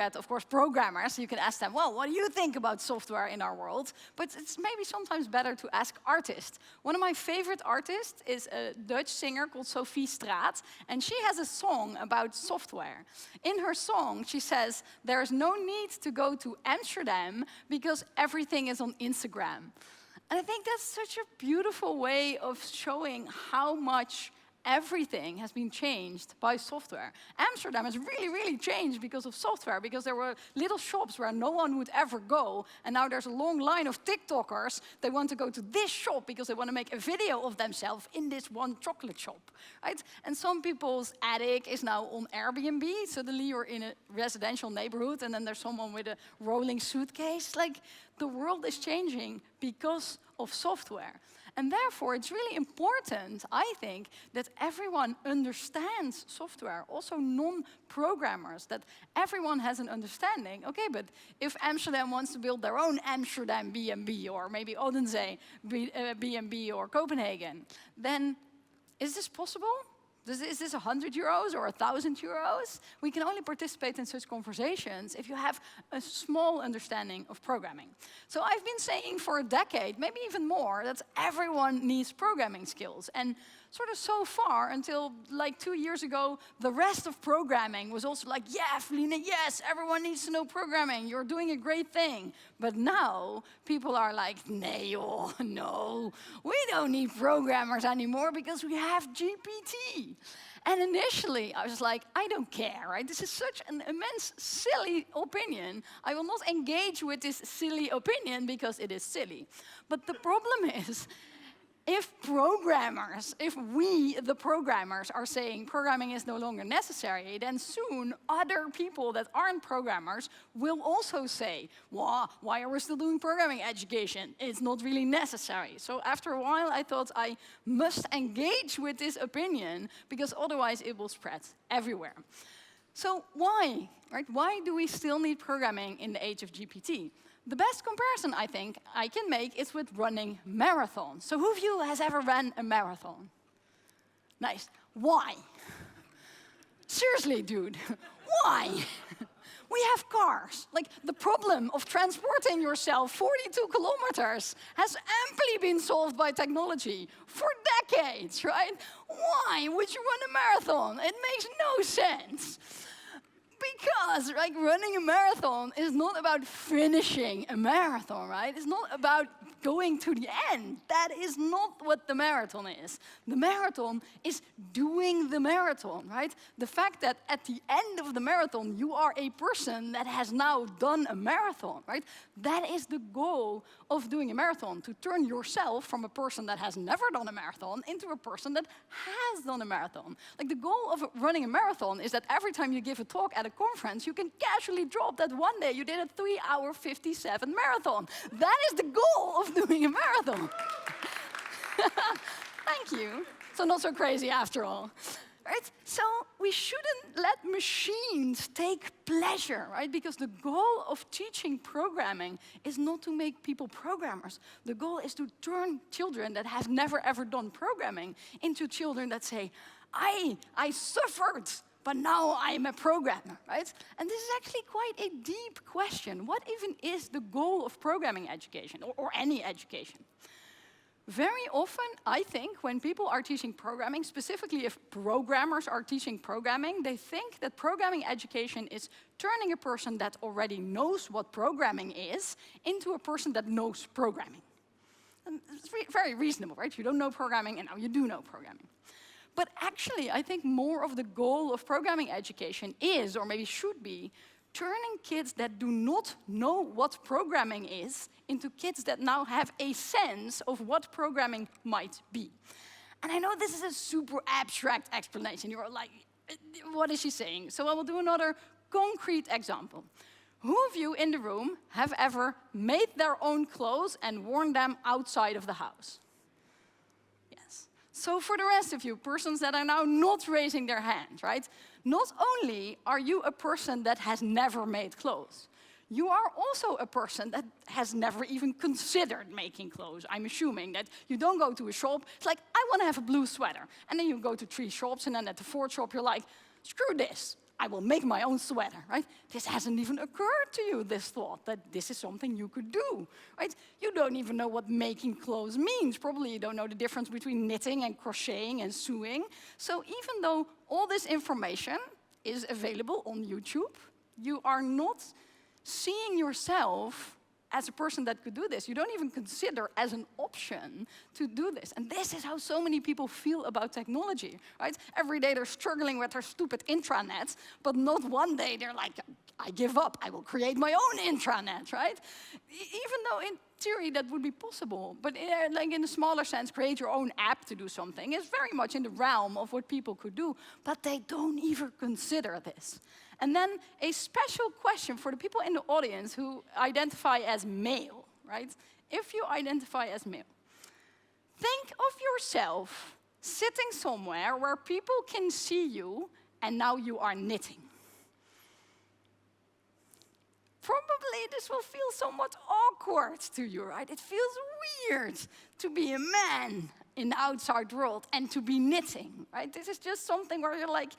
at, of course, programmers. You can ask them, well, what do you think about software in our world? But it's maybe sometimes better to ask artists. One of my favorite artists is a Dutch singer called Sophie Straat, and she has a song about software. In her song, she says, there's no need to go to Amsterdam because everything is on Instagram. And I think that's such a beautiful way of showing how much everything has been changed by software. Amsterdam has really, really changed because of software, because there were little shops where no one would ever go, and now there's a long line of TikTokers. They want to go to this shop because they want to make a video of themselves in this one chocolate shop, right? And some people's attic is now on Airbnb. Suddenly you're in a residential neighborhood, and then there's someone with a rolling suitcase. Like, the world is changing because of software. And therefore, it's really important, I think, that everyone understands software, also non-programmers, that everyone has an understanding. Okay, but if Amsterdam wants to build their own Amsterdam B&B, or maybe Odense B&B or Copenhagen, then is this possible? Is this 100 euros or 1,000 euros? We can only participate in such conversations if you have a small understanding of programming. So I've been saying for a decade, maybe even more, that everyone needs programming skills. And sort of so far, until like 2 years ago, the rest of programming was also like, yeah, Felienne, yes, everyone needs to know programming. You're doing a great thing. But now, people are like, no, no, we don't need programmers anymore because we have GPT. And initially, I was like, I don't care, right? This is such an immense, silly opinion. I will not engage with this silly opinion because it is silly. But the problem is, if we, the programmers, are saying programming is no longer necessary, then soon other people that aren't programmers will also say, well, why are we still doing programming education? It's not really necessary. So after a while, I thought I must engage with this opinion, because otherwise it will spread everywhere. So why, right? Why do we still need programming in the age of GPT? The best comparison, I think, I can make is with running marathons. So who of you has ever ran a marathon? Nice. Why? Seriously, dude, why? We have cars. Like, the problem of transporting yourself 42 kilometers has amply been solved by technology for decades, right? Why would you run a marathon? It makes no sense. Because, like, running a marathon is not about finishing a marathon, right? It's not about going to the end. That is not what the marathon is. The marathon is doing the marathon, right? The fact that at the end of the marathon, you are a person that has now done a marathon, right? That is the goal of doing a marathon, to turn yourself from a person that has never done a marathon into a person that has done a marathon. Like, the goal of running a marathon is that every time you give a talk at a conference, you can casually drop that one day you did a 3-hour 57 marathon. That is the goal of doing a marathon. Thank you. So not so crazy after all. Right? So we shouldn't let machines take pleasure, right? Because the goal of teaching programming is not to make people programmers. The goal is to turn children that have never ever done programming into children that say, I suffered, but now I'm a programmer, right? And this is actually quite a deep question. What even is the goal of programming education, or any education? Very often, I think, when people are teaching programming, specifically if programmers are teaching programming, they think that programming education is turning a person that already knows what programming is into a person that knows programming. And it's very reasonable, right? You don't know programming, and now you do know programming. But actually, I think more of the goal of programming education is, or maybe should be, turning kids that do not know what programming is into kids that now have a sense of what programming might be. And I know this is a super abstract explanation. You're like, what is she saying? So I will do another concrete example. Who of you in the room have ever made their own clothes and worn them outside of the house? Yes. So for the rest of you, persons that are now not raising their hand, right? Not only are you a person that has never made clothes, you are also a person that has never even considered making clothes. I'm assuming that you don't go to a shop, it's like, I want to have a blue sweater. And then you go to 3 shops, and then at the 4th shop, you're like, screw this. I will make my own sweater, right? This hasn't even occurred to you, this thought, that this is something you could do, right? You don't even know what making clothes means. Probably you don't know the difference between knitting and crocheting and sewing. So even though all this information is available on YouTube, you are not seeing yourself as a person that could do this. You don't even consider as an option to do this. And this is how so many people feel about technology, right? Every day they're struggling with their stupid intranets, but not one day they're like, I give up, I will create my own intranet, right? Even though in theory that would be possible, but like in a smaller sense, create your own app to do something is very much in the realm of what people could do, but they don't even consider this. And then a special question for the people in the audience who identify as male, right? If you identify as male, think of yourself sitting somewhere where people can see you and now you are knitting. Probably this will feel somewhat awkward to you, right? It feels weird to be a man in the outside world and to be knitting, right? This is just something where you're like,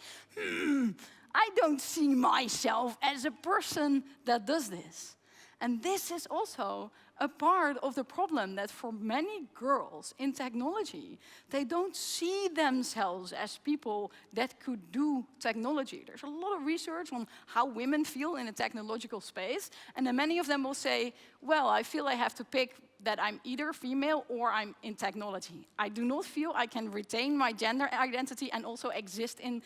I don't see myself as a person that does this. And this is also a part of the problem that for many girls in technology, they don't see themselves as people that could do technology. There's a lot of research on how women feel in a technological space, and then many of them will say, well, I feel I have to pick that I'm either female or I'm in technology. I do not feel I can retain my gender identity and also exist in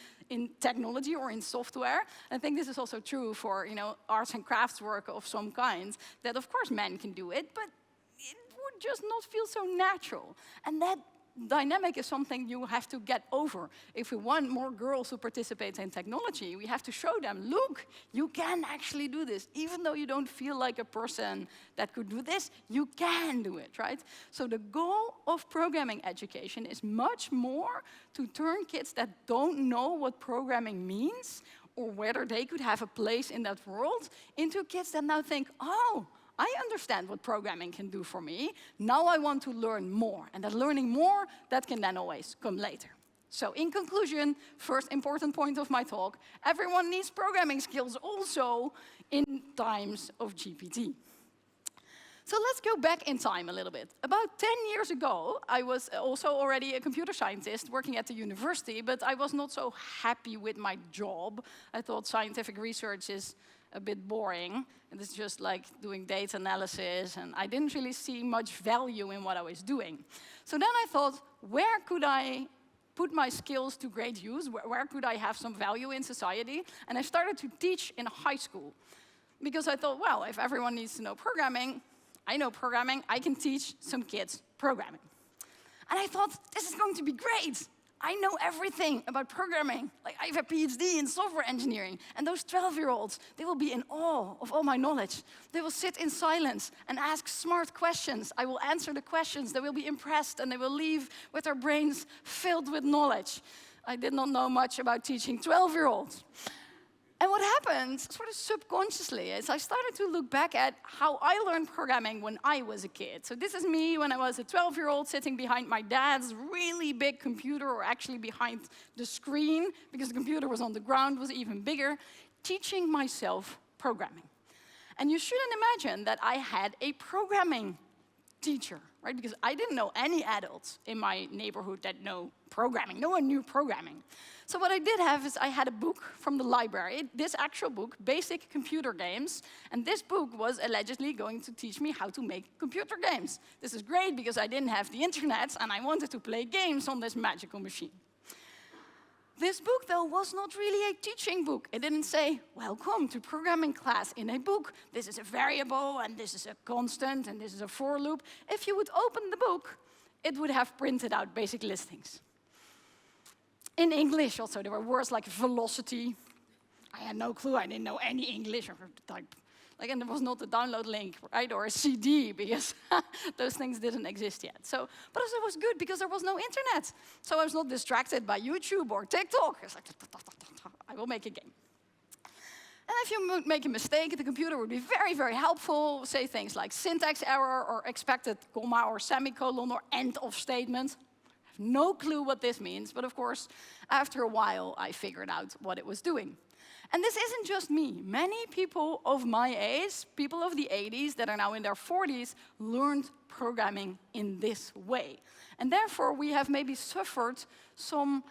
technology or in software. I think this is also true for arts and crafts work of some kind, that of course men can do it, but it would just not feel so natural. And that dynamic is something you have to get over. If we want more girls to participate in technology, we have to show them, look, you can actually do this. Even though you don't feel like a person that could do this, you can do it, right? So the goal of programming education is much more to turn kids that don't know what programming means or whether they could have a place in that world into kids that now think, oh, I understand what programming can do for me. Now I want to learn more. And that learning more, that can then always come later. So in conclusion, first important point of my talk, everyone needs programming skills also in times of GPT. So let's go back in time a little bit. About 10 years ago, I was also already a computer scientist working at the university, but I was not so happy with my job. I thought scientific research is a bit boring, and it's just like doing data analysis, and I didn't really see much value in what I was doing. So then I thought, where could I put my skills to great use? Where could I have some value in society? And I started to teach in high school, because I thought, well, if everyone needs to know programming, I know programming, I can teach some kids programming. And I thought, this is going to be great. I know everything about programming. Like, I have a PhD in software engineering. And those 12-year-olds, they will be in awe of all my knowledge. They will sit in silence and ask smart questions. I will answer the questions. They will be impressed, and they will leave with their brains filled with knowledge. I did not know much about teaching 12-year-olds. And what happened, sort of subconsciously, is I started to look back at how I learned programming when I was a kid. So this is me when I was a 12-year-old sitting behind my dad's really big computer, or actually behind the screen, because the computer was on the ground, was even bigger, teaching myself programming. And you shouldn't imagine that I had a programming teacher, right? Because I didn't know any adults in my neighborhood that know programming. No one knew programming. So what I did have is I had a book from the library, this actual book, Basic Computer Games, and this book was allegedly going to teach me how to make computer games. This is great because I didn't have the internet and I wanted to play games on this magical machine. This book, though, was not really a teaching book. It didn't say, welcome to programming class in a book. This is a variable, and this is a constant, and this is a for loop. If you would open the book, it would have printed out basic listings. In English also, there were words like velocity. I had no clue, I didn't know any English or type. Like, and there was not a download link, right, or a CD, because those things didn't exist yet. So, but also it was good because there was no internet. So I was not distracted by YouTube or TikTok. It's like, I will make a game. And if you make a mistake, the computer would be very, very helpful. Say things like syntax error, or expected comma or semicolon, or end of statement. I have no clue what this means, but of course, after a while, I figured out what it was doing. And this isn't just me. Many people of my age, people of the 80s that are now in their 40s, learned programming in this way. And therefore, we have maybe suffered some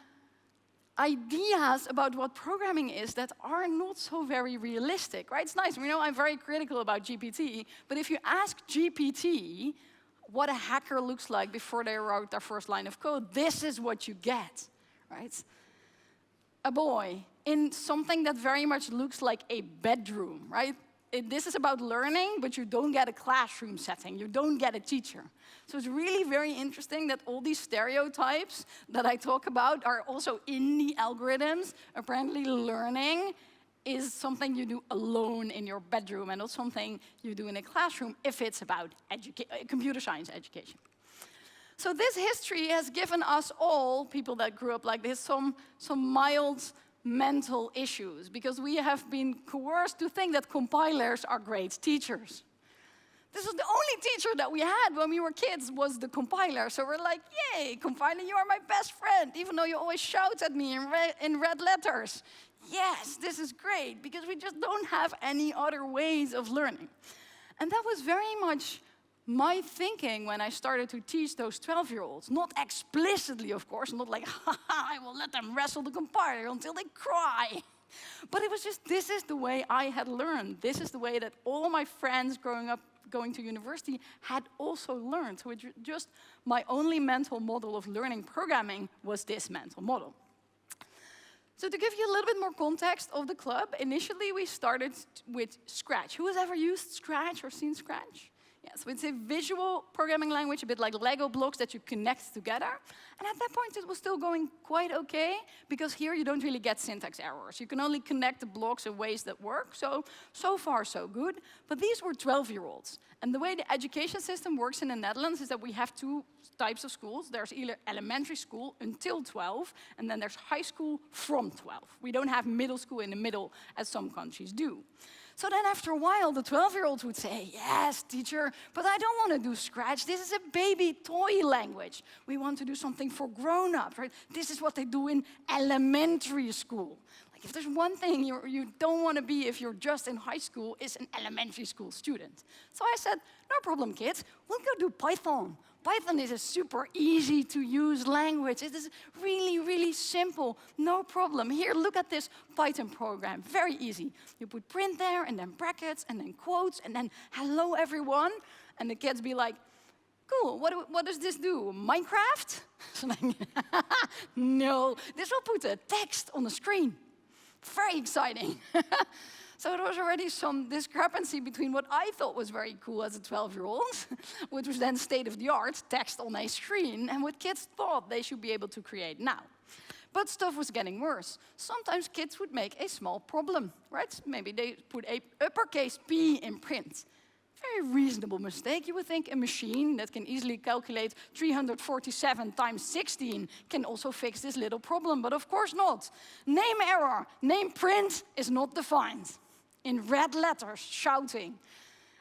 ideas about what programming is that are not so very realistic, right? It's nice, I'm very critical about GPT, but if you ask GPT what a hacker looks like before they wrote their first line of code, this is what you get, right? A boy in something that very much looks like a bedroom, right? This is about learning, but you don't get a classroom setting. You don't get a teacher. So it's really very interesting that all these stereotypes that I talk about are also in the algorithms. Apparently, learning is something you do alone in your bedroom and not something you do in a classroom if it's about computer science education. So this history has given us all, people that grew up like this, some mild mental issues, because we have been coerced to think that compilers are great teachers. This was the only teacher that we had when we were kids, was the compiler. So we're like, yay, compiler, you are my best friend, even though you always shout at me in red letters. Yes, this is great, because we just don't have any other ways of learning. And that was very much my thinking when I started to teach those 12-year-olds. Not explicitly, of course, not like, I will let them wrestle the compiler until they cry. But it was just, this is the way I had learned. This is the way that all my friends growing up, going to university, had also learned. So it's just my only mental model of learning programming was this mental model. So to give you a little bit more context of the club, initially we started with Scratch. Who has ever used Scratch or seen Scratch? Yeah, so it's a visual programming language, a bit like Lego blocks that you connect together. And at that point, it was still going quite OK, because here you don't really get syntax errors. You can only connect the blocks in ways that work. So far, so good. But these were 12-year-olds. And the way the education system works in the Netherlands is that we have two types of schools. There's either elementary school until 12, and then there's high school from 12. We don't have middle school in the middle, as some countries do. So then after a while, the 12-year-olds would say, yes, teacher, but I don't want to do Scratch. This is a baby toy language. We want to do something for grown-ups, right? This is what they do in elementary school. Like, if there's one thing you don't want to be if you're just in high school, is an elementary school student. So I said, no problem, kids. We'll go do Python. Python is a super easy to use language. It is really, really simple, no problem. Here, look at this Python program, very easy. You put print there, and then brackets, and then quotes, and then hello, everyone. And the kids be like, cool, what does this do, Minecraft? So like, no, this will put a text on the screen. Very exciting. So there was already some discrepancy between what I thought was very cool as a 12-year-old, which was then state-of-the-art, text on a screen, and what kids thought they should be able to create now. But stuff was getting worse. Sometimes kids would make a small problem, right? Maybe they put a uppercase P in print. Very reasonable mistake. You would think a machine that can easily calculate 347 times 16 can also fix this little problem, but of course not. Name error. Name print is not defined. In red letters, shouting.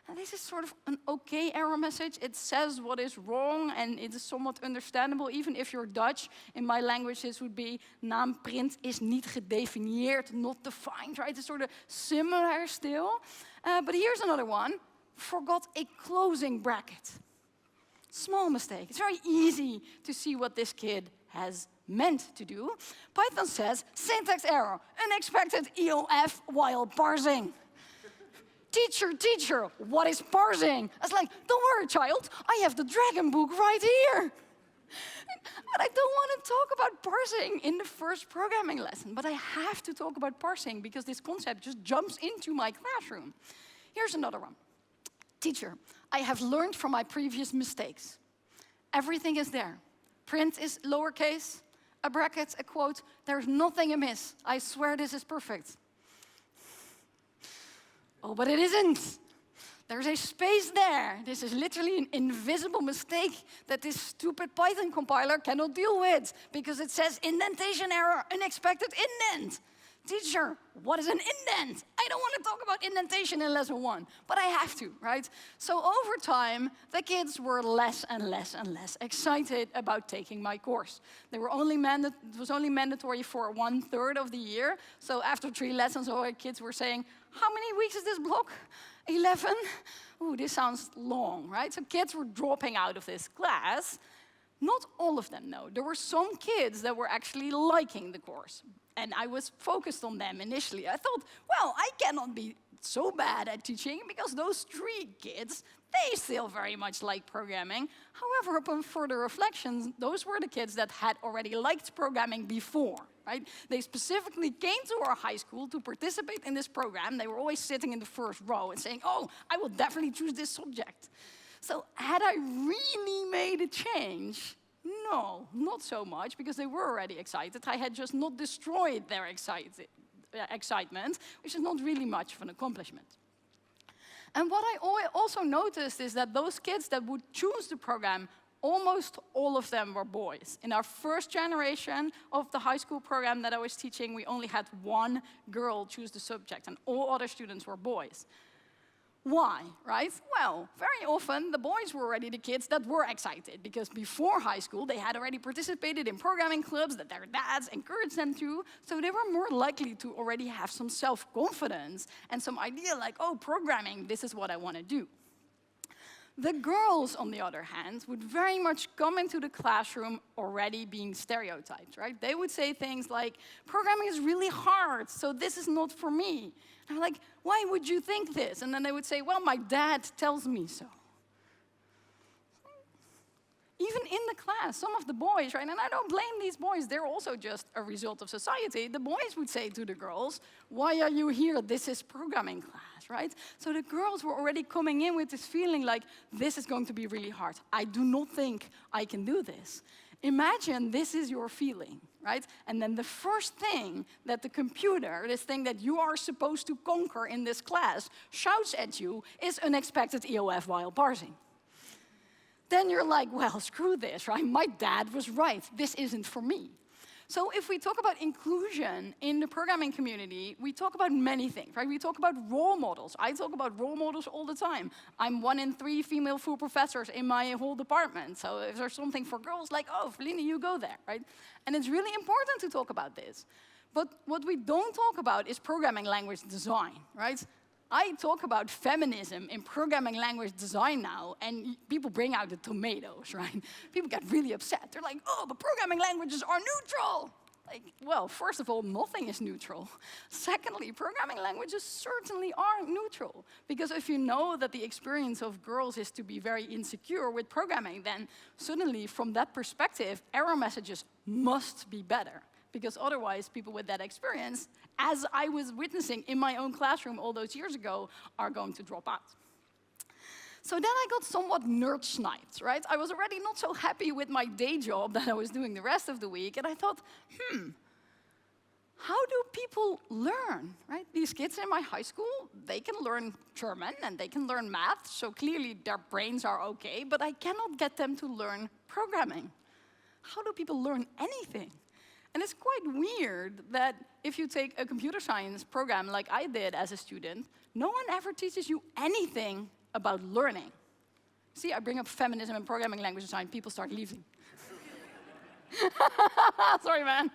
And this is sort of an okay error message. It says what is wrong, and it is somewhat understandable. Even if you're Dutch, in my language this would be naam print is niet gedefinieerd, not defined, right? It's sort of similar still. But here's another one. Forgot a closing bracket. Small mistake. It's very easy to see what this kid has meant to do. Python says, syntax error, unexpected EOF while parsing. Teacher, what is parsing? I was like, don't worry, child, I have the dragon book right here. But I don't want to talk about parsing in the first programming lesson, but I have to talk about parsing because this concept just jumps into my classroom. Here's another one. Teacher, I have learned from my previous mistakes. Everything is there. Print is lowercase, a bracket, a quote. There's nothing amiss. I swear this is perfect. Oh, but it isn't. There's a space there. This is literally an invisible mistake that this stupid Python compiler cannot deal with because it says indentation error, unexpected indent. teacher, what is an indent? I don't want to talk about indentation in lesson 1, but I have to, right? So over time, the kids were less and less and less excited about taking my course. They were it was only mandatory for 1/3 of the year. So after 3 lessons, all our kids were saying, how many weeks is this block? 11? Ooh, this sounds long, right? So kids were dropping out of this class. Not all of them, no. There were some kids that were actually liking the course. And I was focused on them initially. I thought, well, I cannot be so bad at teaching because those 3 kids, they still very much like programming. However, upon further reflections, those were the kids that had already liked programming before, right? They specifically came to our high school to participate in this program. They were always sitting in the first row and saying, oh, I will definitely choose this subject. So had I really made a change? No, not so much, because they were already excited. I had just not destroyed their excitement, which is not really much of an accomplishment. And what I also noticed is that those kids that would choose the program, almost all of them were boys. In our first generation of the high school program that I was teaching, we only had 1 girl choose the subject, and all other students were boys. Why, right? Well, very often the boys were already the kids that were excited, because before high school they had already participated in programming clubs that their dads encouraged them to, so they were more likely to already have some self-confidence and some idea like, oh, programming, this is what I want to do. The girls, on the other hand, would very much come into the classroom already being stereotyped, right? They would say things like, programming is really hard, so this is not for me. And I'm like, why would you think this? And then they would say, well, my dad tells me so. Even in the class, some of the boys, right, and I don't blame these boys, they're also just a result of society. The boys would say to the girls, why are you here? This is programming class, right? So the girls were already coming in with this feeling like, this is going to be really hard. I do not think I can do this. Imagine this is your feeling, right? And then the first thing that the computer, this thing that you are supposed to conquer in this class, shouts at you is unexpected EOF while parsing. Then you're like, well, screw this, right? My dad was right. This isn't for me. So if we talk about inclusion in the programming community, we talk about many things, right? We talk about role models. I talk about role models all the time. I'm 1 in 3 female full professors in my whole department. So if there's something for girls, like, oh, Felienne, you go there, right? And it's really important to talk about this. But what we don't talk about is programming language design, right? I talk about feminism in programming language design now, and people bring out the tomatoes, right? People get really upset. They're like, oh, but programming languages are neutral. Like, well, first of all, nothing is neutral. Secondly, programming languages certainly are neutral. Because if you know that the experience of girls is to be very insecure with programming, then suddenly, from that perspective, error messages must be better. Because otherwise, people with that experience, as I was witnessing in my own classroom all those years ago, are going to drop out. So then I got somewhat nerd-sniped, right? I was already not so happy with my day job that I was doing the rest of the week, and I thought, how do people learn, right? These kids in my high school, they can learn German and they can learn math, so clearly their brains are okay, but I cannot get them to learn programming. How do people learn anything? And it's quite weird that if you take a computer science program like I did as a student, no one ever teaches you anything about learning. See, I bring up feminism and programming language design, people start leaving. Sorry, man.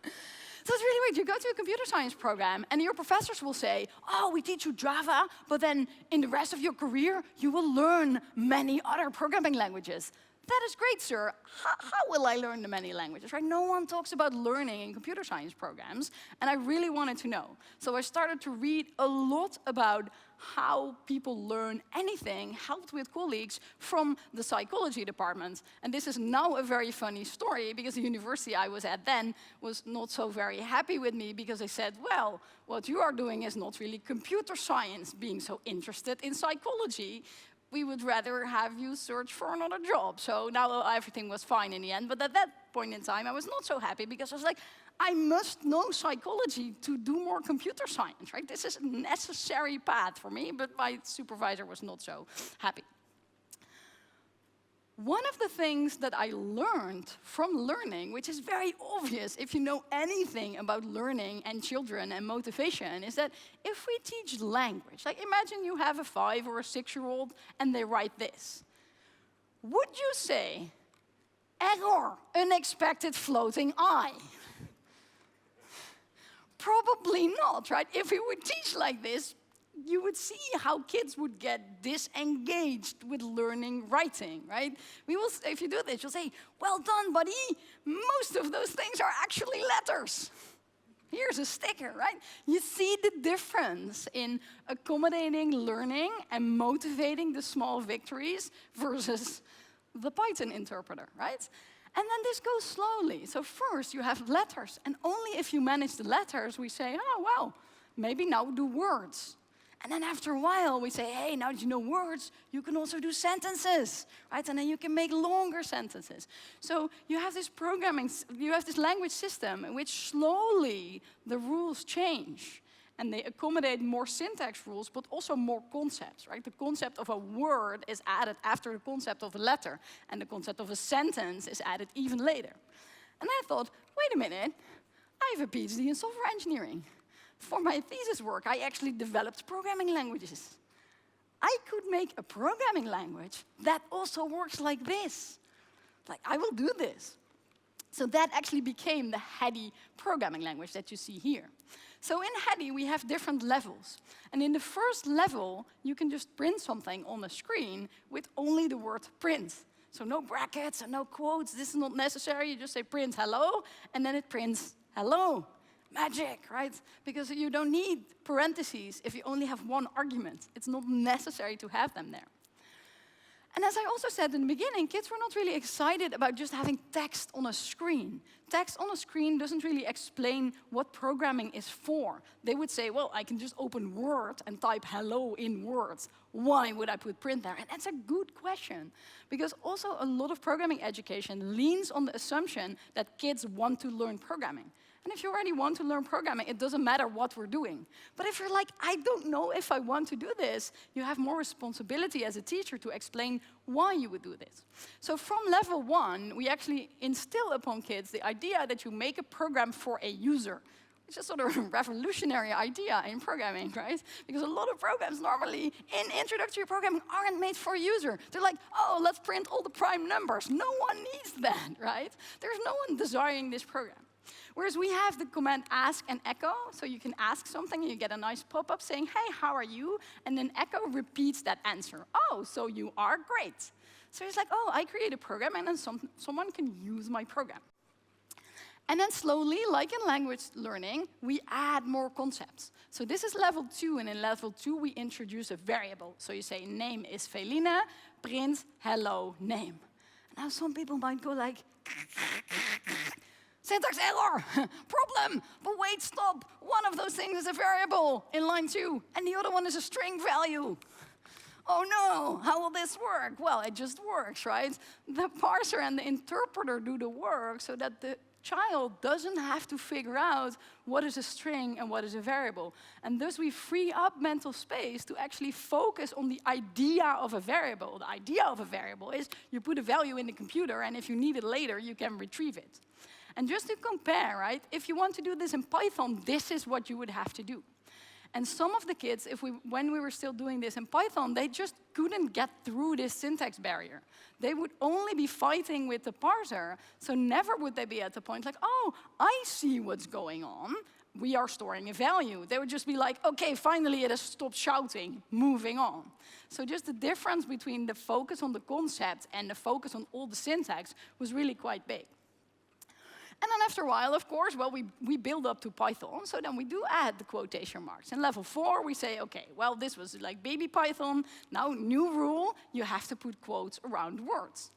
So it's really weird. You go to a computer science program, and your professors will say, oh, we teach you Java, but then in the rest of your career, you will learn many other programming languages. That is great, sir. How will I learn the many languages, right? No one talks about learning in computer science programs, and I really wanted to know. So I started to read a lot about how people learn anything, helped with colleagues from the psychology department. And this is now a very funny story, because the university I was at then was not so very happy with me, because they said, well, what you are doing is not really computer science, being so interested in psychology. We would rather have you search for another job. So now everything was fine in the end. But at that point in time, I was not so happy, because I was like, I must know psychology to do more computer science, right? This is a necessary path for me, but my supervisor was not so happy. One of the things that I learned from learning, which is very obvious if you know anything about learning and children and motivation, is that if we teach language, like imagine you have a 5 or a 6-year-old and they write this. Would you say, error, unexpected floating eye? Probably not, right? If we would teach like this, you would see how kids would get disengaged with learning writing, right? We will, if you do this, you'll say, well done, buddy. Most of those things are actually letters. Here's a sticker, right? You see the difference in accommodating learning and motivating the small victories versus the Python interpreter, right? And then this goes slowly. So first you have letters, and only if you manage the letters, we say, oh, well, maybe now do words. And then after a while, we say, hey, now that you know words, you can also do sentences, right? And then you can make longer sentences. So you have this language system in which slowly the rules change. And they accommodate more syntax rules, but also more concepts, right? The concept of a word is added after the concept of a letter, and the concept of a sentence is added even later. And I thought, wait a minute, I have a PhD in software engineering. For my thesis work, I actually developed programming languages. I could make a programming language that also works like this. Like, I will do this. So that actually became the Hedy programming language that you see here. So in Hedy, we have different levels. And in the first level, you can just print something on the screen with only the word print. So no brackets and no quotes. This is not necessary. You just say print hello, and then it prints hello. Magic, right? Because you don't need parentheses if you only have one argument. It's not necessary to have them there. And as I also said in the beginning, kids were not really excited about just having text on a screen. Text on a screen doesn't really explain what programming is for. They would say, well, I can just open Word and type hello in words. Why would I put print there? And that's a good question, because also a lot of programming education leans on the assumption that kids want to learn programming. And if you already want to learn programming, it doesn't matter what we're doing. But if you're like, I don't know if I want to do this, you have more responsibility as a teacher to explain why you would do this. So from level 1, we actually instill upon kids the idea that you make a program for a user, which is sort of a revolutionary idea in programming, right? Because a lot of programs normally in introductory programming aren't made for a user. They're like, oh, let's print all the prime numbers. No one needs that, right? There's no one desiring this program. Whereas we have the command ask and echo, so you can ask something and you get a nice pop-up saying, hey, how are you? And then echo repeats that answer. Oh, so you are great. So it's like, oh, I create a program and then someone can use my program. And then slowly, like in language learning, we add more concepts. So this is level 2, and in level 2 we introduce a variable. So you say name is Felienne, print hello name. Now some people might go like, syntax error, problem, but wait, stop. One of those things is a variable in line 2, and the other one is a string value. Oh no, how will this work? Well, it just works, right? The parser and the interpreter do the work so that the child doesn't have to figure out what is a string and what is a variable. And thus we free up mental space to actually focus on the idea of a variable. The idea of a variable is you put a value in the computer, and if you need it later, you can retrieve it. And just to compare, right, if you want to do this in Python, this is what you would have to do. And some of the kids, when we were still doing this in Python, they just couldn't get through this syntax barrier. They would only be fighting with the parser, so never would they be at the point like, oh, I see what's going on. We are storing a value. They would just be like, okay, finally it has stopped shouting, moving on. So just the difference between the focus on the concept and the focus on all the syntax was really quite big. And then after a while, of course, well, we build up to Python, so then we do add the quotation marks. In level 4, we say, okay, well, this was like baby Python. Now, new rule, you have to put quotes around words.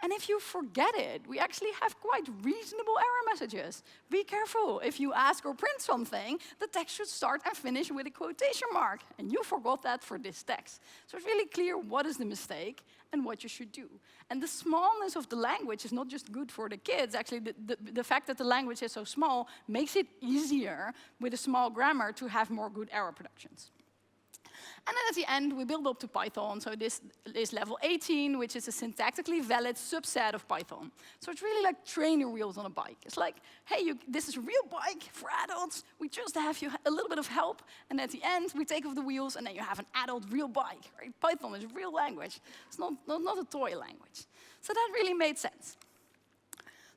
And if you forget it, we actually have quite reasonable error messages. Be careful. If you ask or print something, the text should start and finish with a quotation mark. And you forgot that for this text. So it's really clear what is the mistake and what you should do. And the smallness of the language is not just good for the kids. Actually, the fact that the language is so small makes it easier with a small grammar to have more good error productions. And then at the end, we build up to Python. So this is level 18, which is a syntactically valid subset of Python. So it's really like trainer wheels on a bike. It's like, hey, this is a real bike for adults. We just have you a little bit of help. And at the end, we take off the wheels, and then you have an adult real bike. Right? Python is a real language. It's not a toy language. So that really made sense.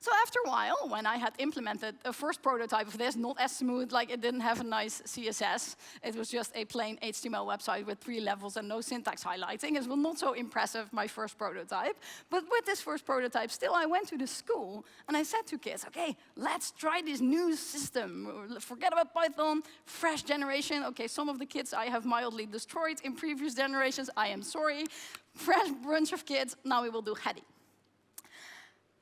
So after a while, when I had implemented a first prototype of this, not as smooth, like it didn't have a nice CSS. It was just a plain HTML website with 3 levels and no syntax highlighting. It was not so impressive, my first prototype. But with this first prototype, still I went to the school and I said to kids, okay, let's try this new system. Forget about Python, fresh generation. Okay, some of the kids I have mildly destroyed in previous generations. I am sorry. Fresh bunch of kids, now we will do Hedy.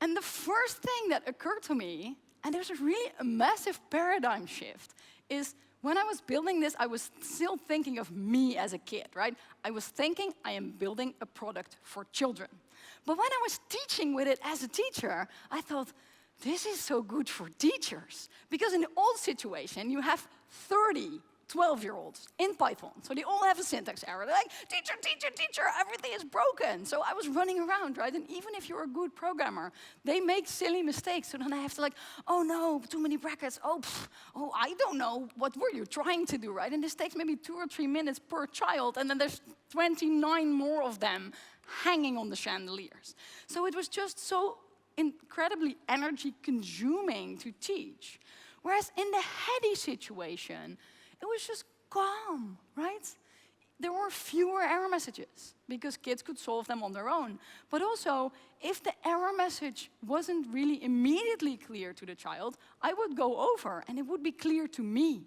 And the first thing that occurred to me, and there's really a massive paradigm shift, is when I was building this, I was still thinking of me as a kid, right? I was thinking I am building a product for children. But when I was teaching with it as a teacher, I thought, this is so good for teachers. Because in the old situation, you have 30 12-year-olds in Python. So they all have a syntax error. They're like, teacher, teacher, teacher, everything is broken. So I was running around, right? And even if you're a good programmer, they make silly mistakes. So then I have to like, oh no, too many brackets. Oh, I don't know. What were you trying to do, right? And this takes maybe 2 or 3 minutes per child. And then there's 29 more of them hanging on the chandeliers. So it was just so incredibly energy consuming to teach. Whereas in the Hedy situation, it was just calm, right? There were fewer error messages because kids could solve them on their own. But also, if the error message wasn't really immediately clear to the child, I would go over and it would be clear to me.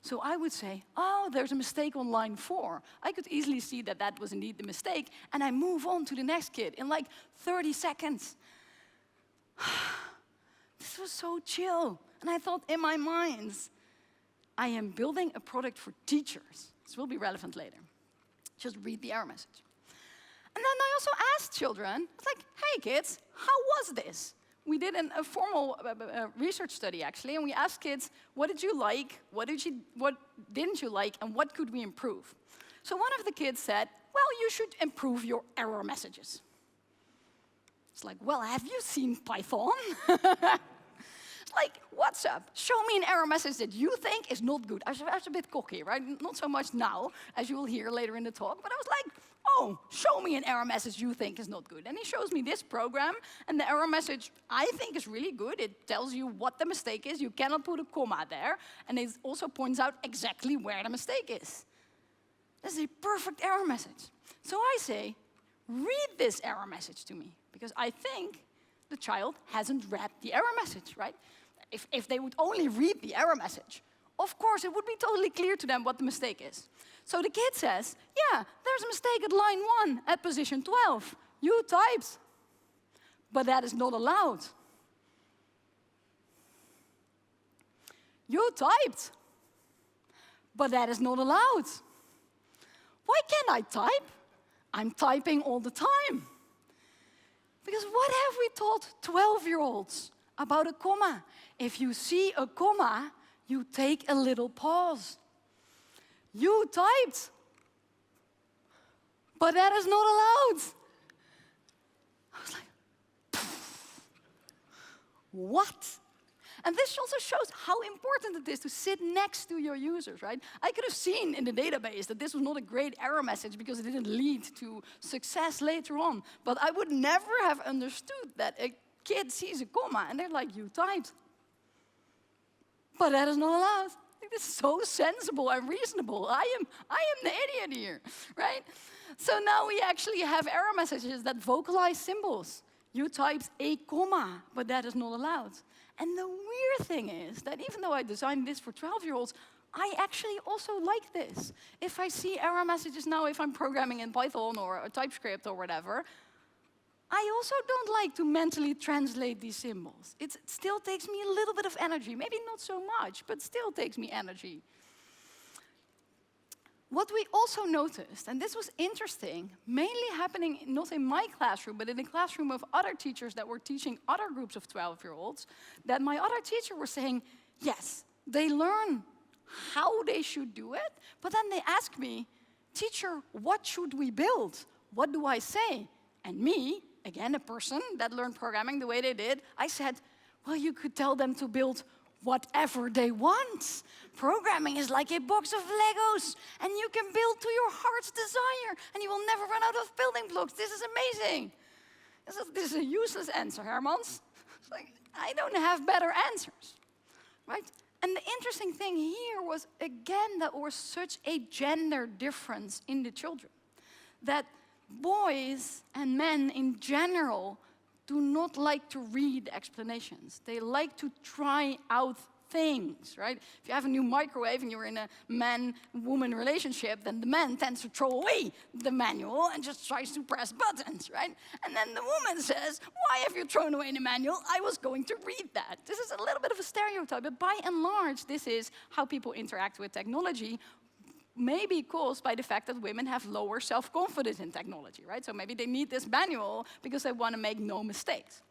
So I would say, oh, there's a mistake on line 4. I could easily see that that was indeed the mistake, and I move on to the next kid in like 30 seconds. This was so chill. And I thought in my mind, I am building a product for teachers. This will be relevant later. Just read the error message. And then I also asked children, it's like, hey kids, how was this? We did a formal research study actually, and we asked kids, what did you like, what didn't you like, and what could we improve? So one of the kids said, well, you should improve your error messages. It's like, well, have you seen Python? Like, what's up? Show me an error message that you think is not good. I was a bit cocky, right? Not so much now, as you will hear later in the talk, but I was like, oh, show me an error message you think is not good. And he shows me this program, and the error message I think is really good. It tells you what the mistake is. You cannot put a comma there. And it also points out exactly where the mistake is. This is a perfect error message. So I say, read this error message to me, because I think the child hasn't read the error message, right? If they would only read the error message, of course, it would be totally clear to them what the mistake is. So the kid says, yeah, there's a mistake at line 1 at position 12. You typed, but that is not allowed. You typed, but that is not allowed. Why can't I type? I'm typing all the time. Because what have we taught 12-year-olds about a comma? If you see a comma, you take a little pause. You typed, but that is not allowed. I was like, what? And this also shows how important it is to sit next to your users, right? I could have seen in the database that this was not a great error message because it didn't lead to success later on. But I would never have understood that a kid sees a comma and they're like, you typed. But that is not allowed. Like, this is so sensible and reasonable. I am the idiot here, right? So now we actually have error messages that vocalize symbols. You typed a comma, but that is not allowed. And the weird thing is that even though I designed this for 12-year-olds, I actually also like this. If I see error messages now, if I'm programming in Python or a TypeScript or whatever, I also don't like to mentally translate these symbols. It still takes me a little bit of energy. Maybe not so much, but still takes me energy. What we also noticed, and this was interesting, mainly happening not in my classroom, but in the classroom of other teachers that were teaching other groups of 12-year-olds, that my other teacher was saying, yes, they learn how they should do it, but then they ask me, teacher, what should we build? What do I say? And me, again, a person that learned programming the way they did, I said, well, you could tell them to build whatever they want. Programming is like a box of Legos, and you can build to your heart's desire, and you will never run out of building blocks. This is amazing. This is a useless answer, Hermans. It's like, I don't have better answers, right? And the interesting thing here was, again, that there was such a gender difference in the children. That boys and men in general do not like to read explanations. They like to try out things, right? If you have a new microwave and you're in a man-woman relationship, then the man tends to throw away the manual and just tries to press buttons, right? And then the woman says, why have you thrown away the manual? I was going to read that. This is a little bit of a stereotype, but by and large, this is how people interact with technology, maybe caused by the fact that women have lower self-confidence in technology, right? So maybe they need this manual because they want to make no mistakes.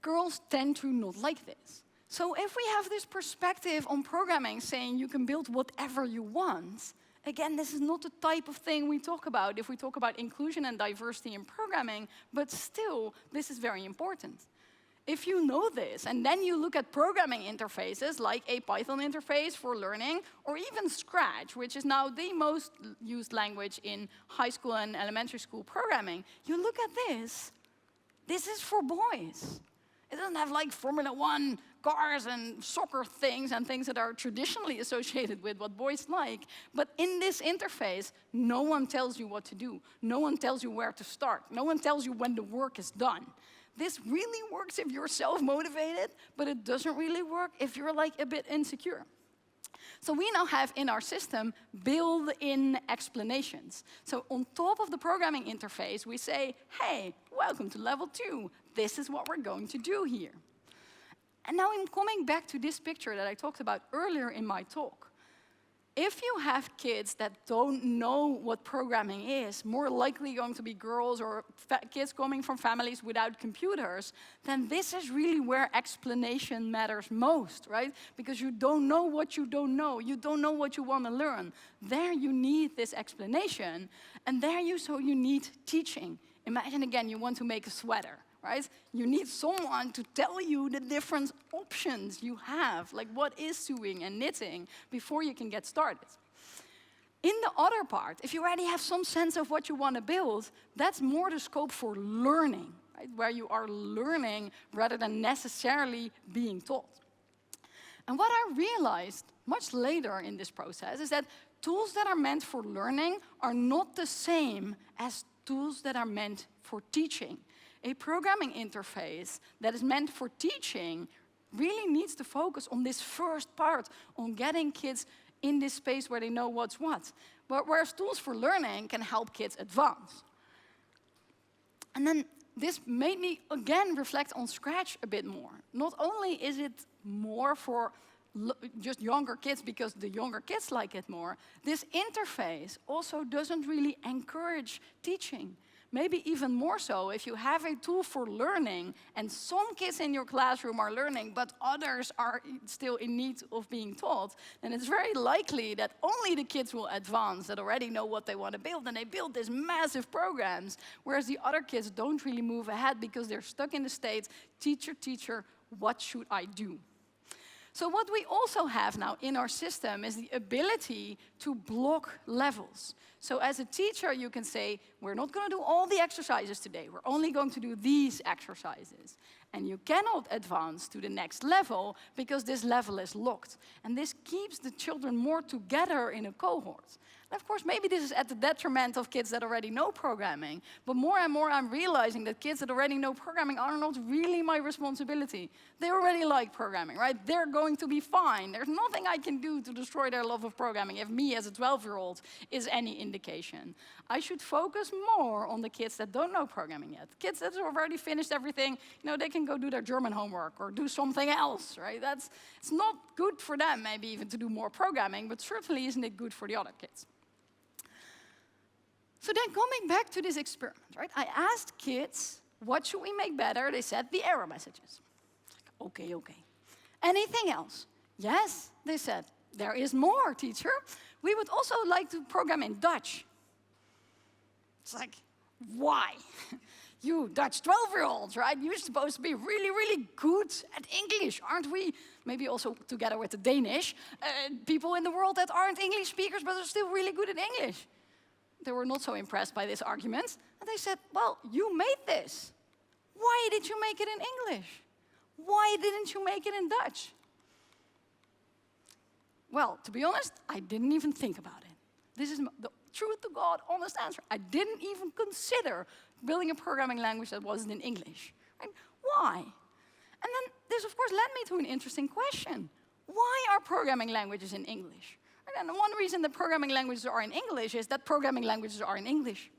Girls tend to not like this. So if we have this perspective on programming saying you can build whatever you want, again, this is not the type of thing we talk about if we talk about inclusion and diversity in programming, but still, this is very important. If you know this, and then you look at programming interfaces like a Python interface for learning, or even Scratch, which is now the most used language in high school and elementary school programming, you look at this is for boys. It doesn't have like Formula 1 cars and soccer things and things that are traditionally associated with what boys like. But in this interface, no one tells you what to do. No one tells you where to start. No one tells you when the work is done. This really works if you're self-motivated, but it doesn't really work if you're like a bit insecure. So we now have in our system built-in explanations. So on top of the programming interface, we say, hey, welcome to level 2. This is what we're going to do here. And now I'm coming back to this picture that I talked about earlier in my talk. If you have kids that don't know what programming is, more likely going to be girls or kids coming from families without computers, then this is really where explanation matters most, right? Because you don't know what you don't know. You don't know what you want to learn. There you need this explanation, and there you need teaching. Imagine again, you want to make a sweater, right? You need someone to tell you the different options you have, like what is sewing and knitting, before you can get started. In the other part, if you already have some sense of what you want to build, that's more the scope for learning, right? Where you are learning rather than necessarily being taught. And what I realized much later in this process is that tools that are meant for learning are not the same as tools that are meant for teaching. A programming interface that is meant for teaching really needs to focus on this first part, on getting kids in this space where they know what's what. But whereas tools for learning can help kids advance. And then this made me, again, reflect on Scratch a bit more. Not only is it more for just younger kids because the younger kids like it more, this interface also doesn't really encourage teaching. Maybe even more so if you have a tool for learning and some kids in your classroom are learning but others are still in need of being taught, then it's very likely that only the kids will advance that already know what they want to build, and they build these massive programs, whereas the other kids don't really move ahead because they're stuck in the state, teacher, teacher, what should I do? So what we also have now in our system is the ability to block levels. So as a teacher, you can say, we're not going to do all the exercises today. We're only going to do these exercises. And you cannot advance to the next level because this level is locked. And this keeps the children more together in a cohort. And of course, maybe this is at the detriment of kids that already know programming. But more and more, I'm realizing that kids that already know programming are not really my responsibility. They already like programming, right? They're going to be fine. There's nothing I can do to destroy their love of programming if me as a 12-year-old is any indication. I should focus more on the kids that don't know programming yet. Kids that have already finished everything, they can go do their German homework or do something else, right? It's not good for them, maybe even to do more programming, but certainly isn't it good for the other kids. So then coming back to this experiment, right? I asked kids, what should we make better? They said the error messages. Okay. Anything else? Yes, they said, there is more, teacher. We would also like to program in Dutch. It's like, why? You Dutch 12-year-olds, right? You're supposed to be really, really good at English, aren't we? Maybe also together with the Danish, people in the world that aren't English speakers but are still really good at English. They were not so impressed by this argument. And they said, well, you made this. Why did you make it in English? Why didn't you make it in Dutch? Well, to be honest, I didn't even think about it. This is the truth to God, honest answer. I didn't even consider building a programming language that wasn't in English. Right? Why? And then this, of course, led me to an interesting question. Why are programming languages in English? And one reason that programming languages are in English is that programming languages are in English.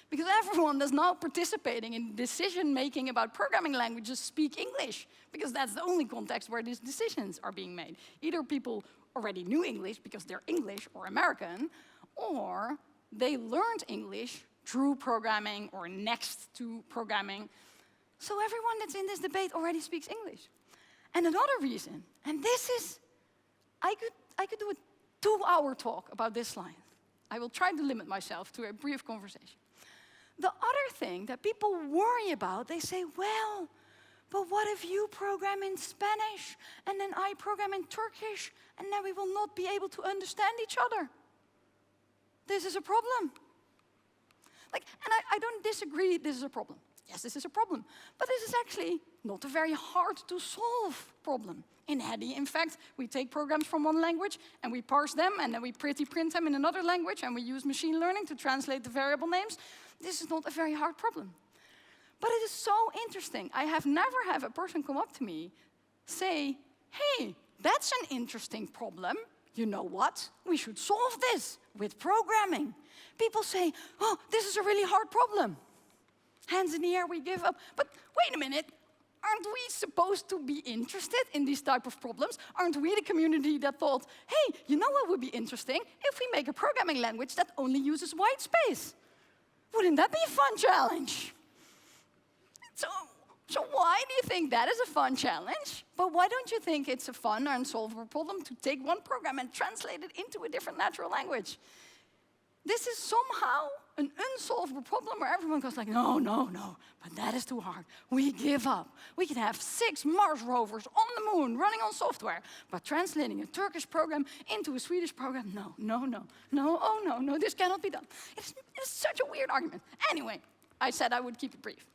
Because everyone that's now participating in decision-making about programming languages speak English, because that's the only context where these decisions are being made. Either people already knew English because they're English or American, or they learned English through programming or next to programming. So everyone that's in this debate already speaks English. And another reason, and this is, I could do a 2-hour talk about this slide. I will try to limit myself to a brief conversation. The other thing that people worry about, they say, well, but what if you program in Spanish and then I program in Turkish and then we will not be able to understand each other? This is a problem. And I don't disagree this is a problem. Yes, this is a problem. But this is actually not a very hard to solve problem. In Hedy, in fact, we take programs from one language and we parse them and then we pretty print them in another language and we use machine learning to translate the variable names. This is not a very hard problem. But it is so interesting. I have never had a person come up to me, say, hey, that's an interesting problem. You know what? We should solve this with programming. People say, oh, this is a really hard problem. Hands in the air, we give up. But wait a minute, aren't we supposed to be interested in these type of problems? Aren't we the community that thought, hey, you know what would be interesting? If we make a programming language that only uses white space. Wouldn't that be a fun challenge? So why do you think that is a fun challenge? But why don't you think it's a fun or unsolvable problem to take one program and translate it into a different natural language? This is somehow an unsolvable problem where everyone goes like, no, no, no, but that is too hard. We give up. We can have 6 Mars rovers on the moon running on software, but translating a Turkish program into a Swedish program, no, no, no, no, oh no, no, this cannot be done. It's such a weird argument. Anyway, I said I would keep it brief.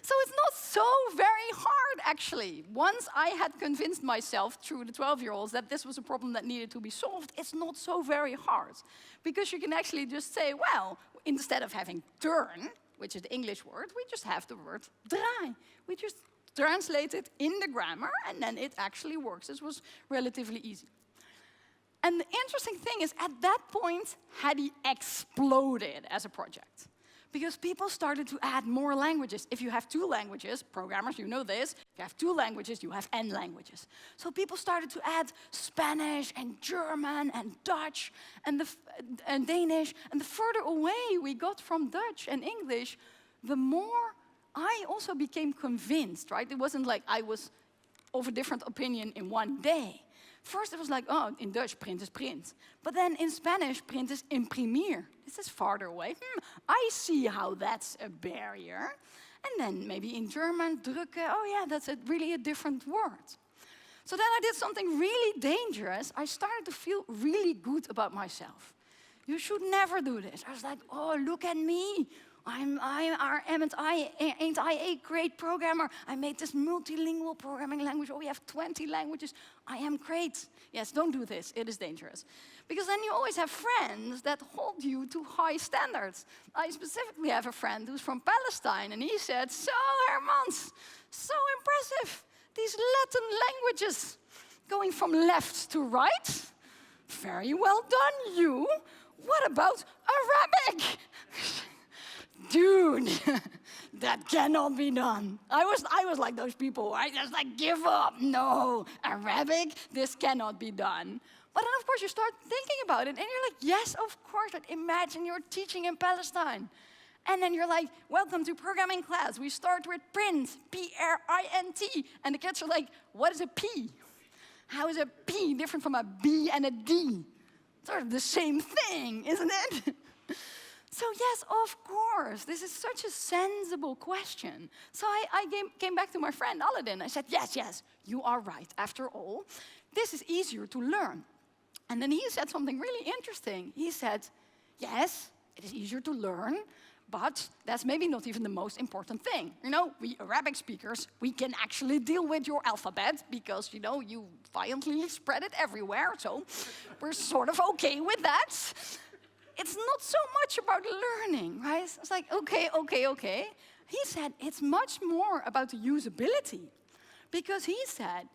So it's not so very hard, actually. Once I had convinced myself through the 12-year-olds that this was a problem that needed to be solved, it's not so very hard. Because you can actually just say, well, instead of having turn, which is the English word, we just have the word draai. We just translate it in the grammar, and then it actually works. This was relatively easy. And the interesting thing is, at that point, Hedy exploded as a project. Because people started to add more languages. If you have 2 languages, programmers, you know this, if you have 2 languages, you have n languages. So people started to add Spanish and German and Dutch and Danish. And the further away we got from Dutch and English, the more I also became convinced, right? It wasn't like I was of a different opinion in one day. First it was like, oh, in Dutch, print is print. But then in Spanish, print is imprimir. This is farther away. I see how that's a barrier. And then maybe in German, drukken, oh yeah, that's really a different word. So then I did something really dangerous. I started to feel really good about myself. You should never do this. I was like, oh, look at me. Ain't I a great programmer? I made this multilingual programming language. Oh, we have 20 languages. I am great. Yes, don't do this. It is dangerous. Because then you always have friends that hold you to high standards. I specifically have a friend who's from Palestine, and he said, so, Hermans, so impressive. These Latin languages going from left to right. Very well done, you. What about Arabic? Dude, that cannot be done. I was like those people, I just like give up. No, Arabic, this cannot be done. But then of course you start thinking about it and you're like, yes, of course, like, imagine you're teaching in Palestine. And then you're like, welcome to programming class. We start with print, P-R-I-N-T. And the kids are like, what is a P? How is a P different from a B and a D? Sort of the same thing, isn't it? So yes, of course, this is such a sensible question. So I came back to my friend Aladdin. I said, yes, you are right. After all, this is easier to learn. And then he said something really interesting. He said, yes, it is easier to learn, but that's maybe not even the most important thing. You know, we Arabic speakers, we can actually deal with your alphabet because, you know, you violently spread it everywhere, so we're sort of okay with that. It's not so much about learning, right? It's like, okay. He said it's much more about the usability, because he said,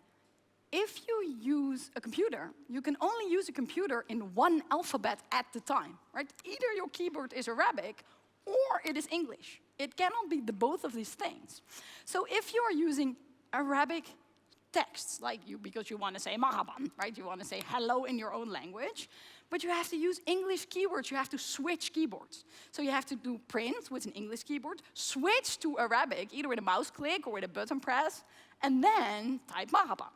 if you use a computer, you can only use a computer in one alphabet at the time, right? Either your keyboard is Arabic or it is English. It cannot be the both of these things. So if you're using Arabic texts, like because you want to say marhaban, right? You want to say hello in your own language, but you have to use English keywords. You have to switch keyboards. So you have to do print with an English keyboard, switch to Arabic, either with a mouse click or with a button press, and then type marhaban.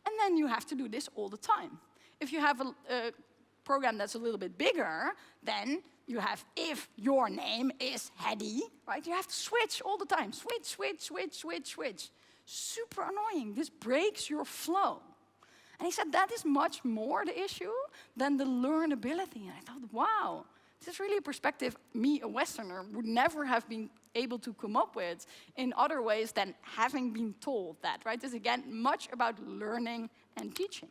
And then you have to do this all the time. If you have a program that's a little bit bigger, then you have, if your name is Hedy, right? You have to switch all the time. Switch. Super annoying. This breaks your flow. And he said that is much more the issue than the learnability. And I thought, wow, this is really a perspective me, a Westerner, would never have been able to come up with in other ways than having been told that, right? This is, again, much about learning and teaching.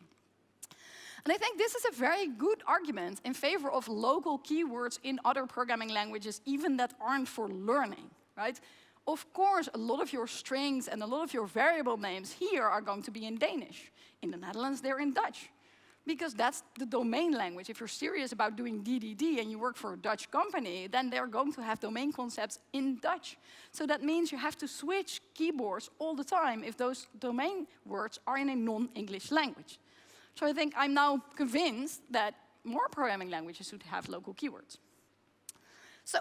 And I think this is a very good argument in favor of local keywords in other programming languages, even that aren't for learning, right? Of course, a lot of your strings and a lot of your variable names here are going to be in Danish. In the Netherlands, they're in Dutch, because that's the domain language. If you're serious about doing DDD and you work for a Dutch company, then they're going to have domain concepts in Dutch. So that means you have to switch keyboards all the time if those domain words are in a non-English language. So I think I'm now convinced that more programming languages should have local keywords. So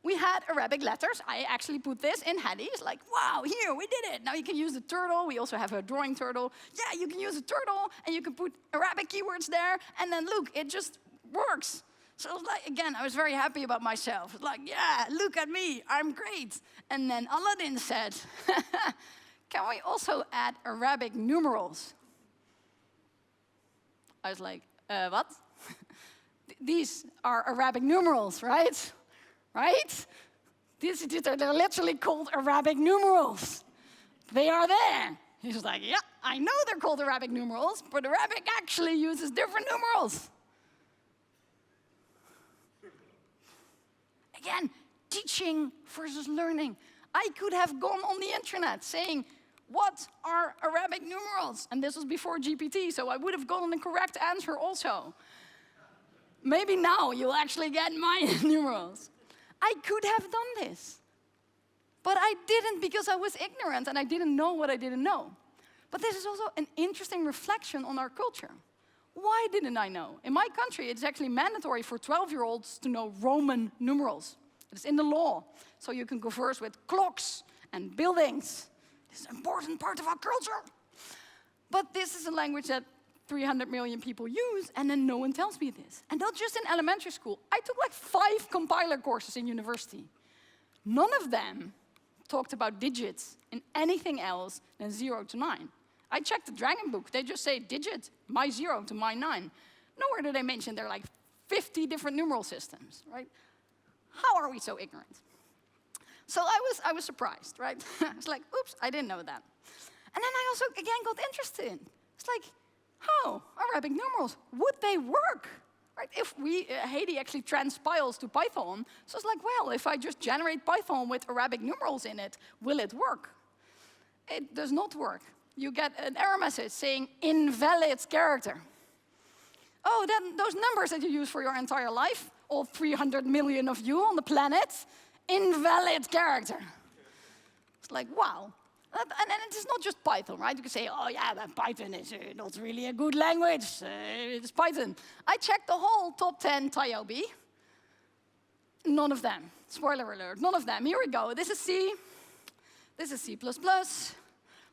we had Arabic letters. I actually put this in Hedy. It's like, wow, here, we did it. Now you can use the turtle. We also have a drawing turtle. Yeah, you can use a turtle, and you can put Arabic keywords there, and then look, it just works. So it was like, again, I was very happy about myself. It's like, yeah, look at me, I'm great. And then Aladdin said, can we also add Arabic numerals? I was like, what? These are Arabic numerals, right? Right? They're literally called Arabic numerals. They are there. He was like, yeah, I know they're called Arabic numerals, but Arabic actually uses different numerals. Again, teaching versus learning. I could have gone on the internet saying, what are Arabic numerals? And this was before GPT, so I would have gotten the correct answer also. Maybe now you'll actually get my numerals. I could have done this, but I didn't because I was ignorant and I didn't know what I didn't know. But this is also an interesting reflection on our culture. Why didn't I know? In my country, it's actually mandatory for 12-year-olds to know Roman numerals. It's in the law, so you can converse with clocks and buildings. This is an important part of our culture. But this is a language that 300 million people use, and then no one tells me this. And not just in elementary school. I took like 5 compiler courses in university. None of them talked about digits in anything else than 0 to 9. I checked the Dragon book. They just say digit, my 0 to my 9. Nowhere do they mention there are like 50 different numeral systems, right? How are we so ignorant? So I was surprised, right? I was like, oops, I didn't know that. And then I also, again, got interested. It's like, oh, Arabic numerals, would they work? Right? If Hedy actually transpiles to Python, so it's like, well, if I just generate Python with Arabic numerals in it, will it work? It does not work. You get an error message saying invalid character. Oh, then those numbers that you use for your entire life, all 300 million of you on the planet, invalid character. It's like, wow. And it is not just Python, right? You can say, oh yeah, that Python is not really a good language. It's Python. I checked the whole top 10 TIOB. None of them. Spoiler alert, none of them. Here we go. This is C. This is C++.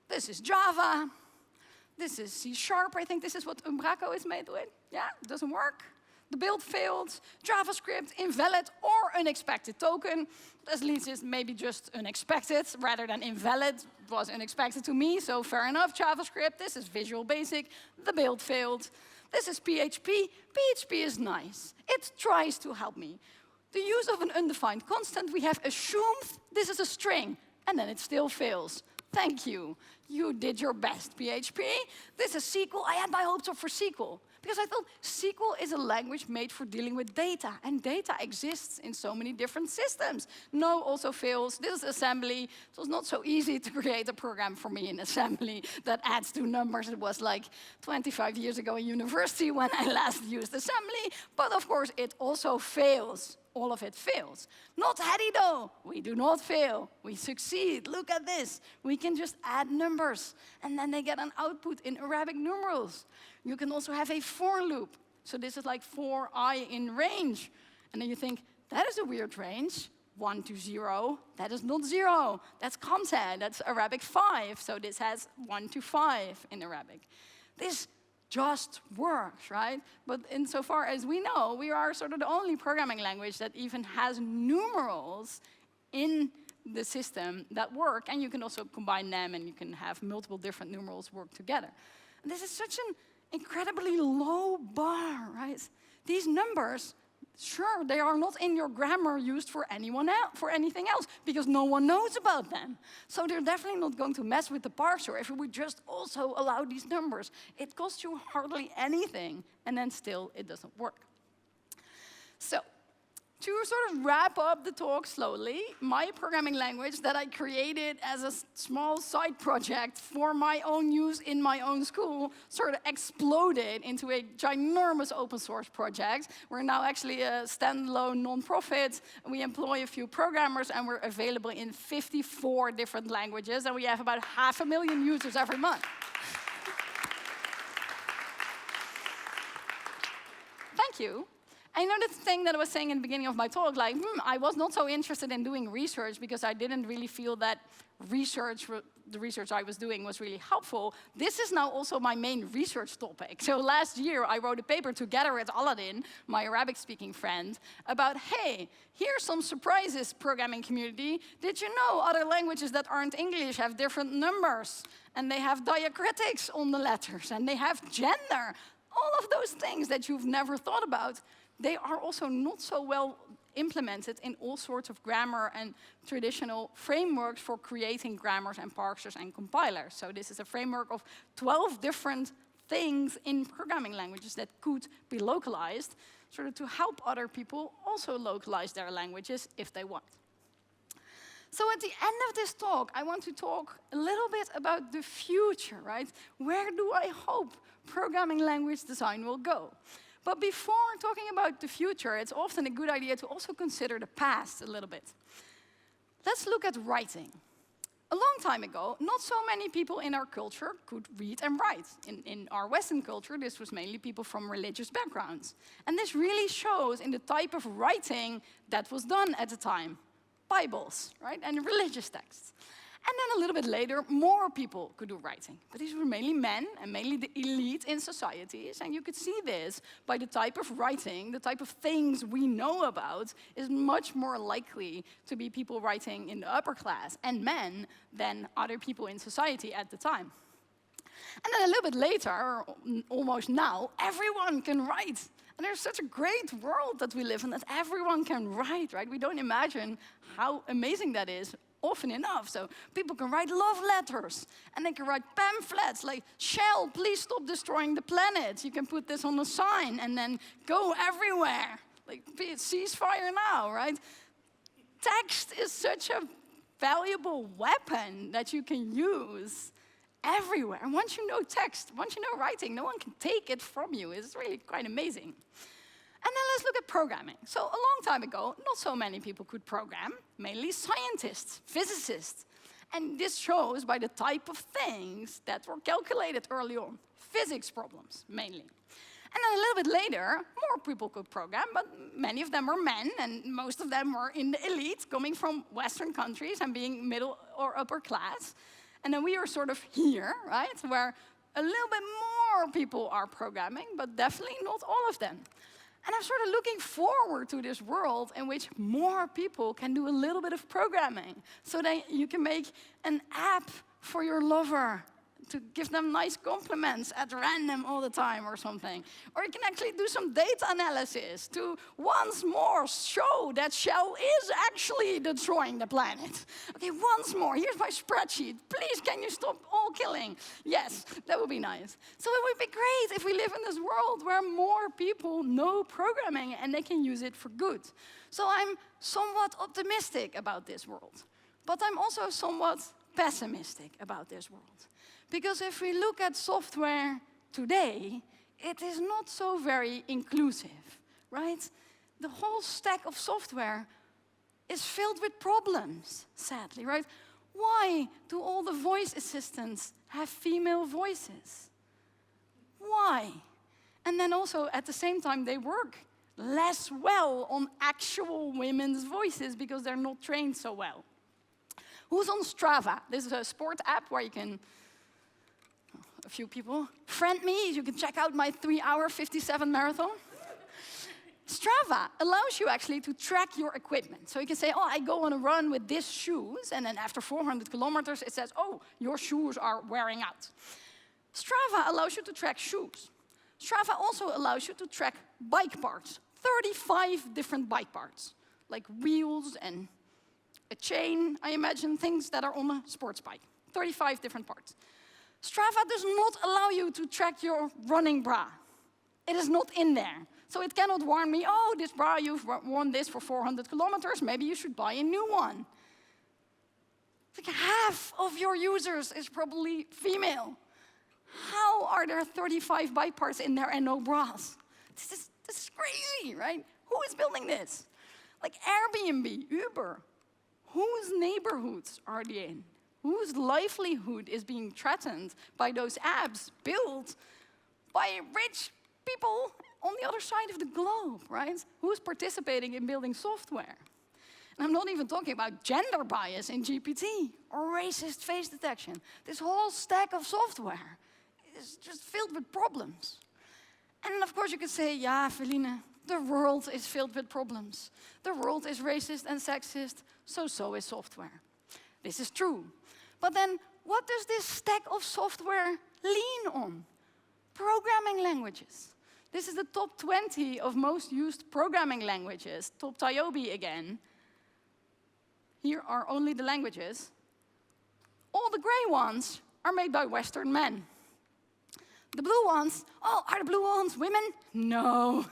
This is Java. This is C#. I think this is what Umbraco is made with. Yeah, it doesn't work. The build failed. JavaScript, invalid or unexpected token. At least it's maybe just unexpected rather than invalid. It was unexpected to me, so fair enough, JavaScript. This is Visual Basic. The build failed. This is PHP. PHP is nice. It tries to help me. The use of an undefined constant, we have assumed this is a string, and then it still fails. Thank you. You did your best, PHP. This is SQL. I had my hopes up for SQL, because I thought SQL is a language made for dealing with data, and data exists in so many different systems. No also fails. This is assembly. It was not so easy to create a program for me in assembly that adds two numbers. It was like 25 years ago in university when I last used assembly, but of course it also fails. All of it fails. Not Hedy though. We do not fail. We succeed. Look at this. We can just add numbers, and then they get an output in Arabic numerals. You can also have a for loop. So this is like for I in range. And then you think, that is a weird range. 1 to 0. That is not 0. That's Khamsa. That's Arabic 5. So this has 1 to 5 in Arabic. This just works, right? But insofar as we know, we are sort of the only programming language that even has numerals in the system that work, and you can also combine them, and you can have multiple different numerals work together. And this is such an incredibly low bar, right? These numbers, sure, they are not in your grammar used for anyone else, for anything else, because no one knows about them. So they're definitely not going to mess with the parser if we would just also allow these numbers. It costs you hardly anything, and then still it doesn't work. So, to sort of wrap up the talk slowly, my programming language that I created as a small side project for my own use in my own school sort of exploded into a ginormous open source project. We're now actually a standalone nonprofit. We employ a few programmers, and we're available in 54 different languages, and we have about 500,000 users every month. Thank you. I know the thing that I was saying in the beginning of my talk, like, I was not so interested in doing research because I didn't really feel that the research I was doing was really helpful. This is now also my main research topic. So last year, I wrote a paper together with Aladdin, my Arabic-speaking friend, about, hey, here's some surprises, programming community. Did you know other languages that aren't English have different numbers? And they have diacritics on the letters, and they have gender. All of those things that you've never thought about, they are also not so well implemented in all sorts of grammar and traditional frameworks for creating grammars and parsers and compilers. So this is a framework of 12 different things in programming languages that could be localized, sort of to help other people also localize their languages if they want. So at the end of this talk, I want to talk a little bit about the future, right? Where do I hope programming language design will go? But before talking about the future, it's often a good idea to also consider the past a little bit. Let's look at writing. A long time ago, not so many people in our culture could read and write. In our Western culture, this was mainly people from religious backgrounds. And this really shows in the type of writing that was done at the time. Bibles, right, and religious texts. And then a little bit later, more people could do writing. But these were mainly men, and mainly the elite in societies. And you could see this by the type of writing, the type of things we know about, is much more likely to be people writing in the upper class and men than other people in society at the time. And then a little bit later, or almost now, everyone can write. And there's such a great world that we live in that everyone can write, right? We don't imagine how amazing that is often enough. So people can write love letters, and they can write pamphlets like, Shell, please stop destroying the planet. You can put this on a sign and then go everywhere. Like, ceasefire now, right? Text is such a valuable weapon that you can use everywhere. And once you know text, once you know writing, no one can take it from you. It's really quite amazing. And then let's look at programming. So a long time ago, not so many people could program, mainly scientists, physicists. And this shows by the type of things that were calculated early on. Physics problems, mainly. And then a little bit later, more people could program, but many of them were men, and most of them were in the elite, coming from Western countries and being middle or upper class. And then we are sort of here, right, where A little bit more people are programming, but definitely not all of them. And I'm sort of looking forward to this world in which more people can do a little bit of programming, so that you can make an app for your lover to give them nice compliments at random all the time or something. Or you can actually do some data analysis to once more show that Shell is actually destroying the planet. Okay, once more, here's my spreadsheet. Please, can you stop all killing? Yes, that would be nice. So it would be great if we live in this world where more people know programming and they can use it for good. So I'm somewhat optimistic about this world. But I'm also somewhat pessimistic about this world. Because if we look at software today, it is not so very inclusive, right? The whole stack of software is filled with problems, sadly, right? Why do all the voice assistants have female voices? Why? And then also, at the same time, they work less well on actual women's voices because they're not trained so well. Who's on Strava? This is a sport app where you can, a few people, friend me, you can check out my 3-hour 57 marathon. Strava allows you actually to track your equipment. So you can say, oh, I go on a run with these shoes, and then after 400 kilometers, it says, oh, your shoes are wearing out. Strava allows you to track shoes. Strava also allows you to track bike parts, 35 different bike parts, like wheels and a chain, I imagine, things that are on a sports bike, 35 different parts. Strava does not allow you to track your running bra. It is not in there. So it cannot warn me, oh, this bra, you've worn this for 400 kilometers, maybe you should buy a new one. Like half of your users is probably female. How are there 35 bike parts in there and no bras? This is crazy, right? Who is building this? Like Airbnb, Uber. Whose neighborhoods are they in? Whose livelihood is being threatened by those apps built by rich people on the other side of the globe, right? Who's participating in building software? And I'm not even talking about gender bias in GPT or racist face detection. This whole stack of software is just filled with problems. And of course you could say, yeah, Felienne, the world is filled with problems. The world is racist and sexist, so is software. This is true. But then, what does this stack of software lean on? Programming languages. This is the top 20 of most used programming languages. Top Tiobi again. Here are only the languages. All the gray ones are made by Western men. The blue ones, oh, are the blue ones women? No,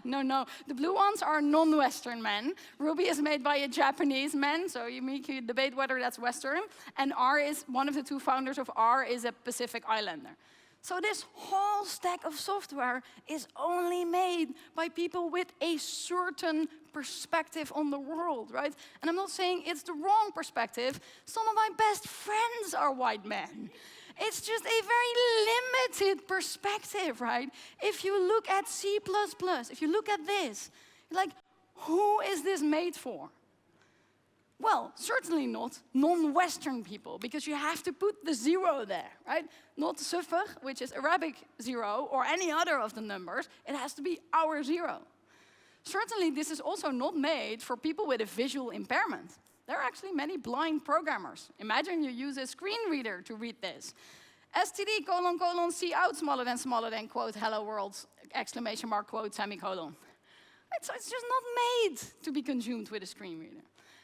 no. The blue ones are non-Western men. Ruby is made by a Japanese man, so you can debate whether that's Western. And R is, one of the two founders of R is a Pacific Islander. So this whole stack of software is only made by people with a certain perspective on the world, right? And I'm not saying it's the wrong perspective. Some of my best friends are white men. It's just a very limited perspective, right? If you look at C++, if you look at this, like, who is this made for? Well, certainly not non-Western people, because you have to put the 0 there, right? Not suffer, which is Arabic 0, or any other of the numbers. It has to be our 0. Certainly, this is also not made for people with a visual impairment. There are actually many blind programmers. Imagine you use a screen reader to read this. STD, : C out, smaller than, quote, hello world, exclamation mark, quote, semicolon. It's just not made to be consumed with a screen reader.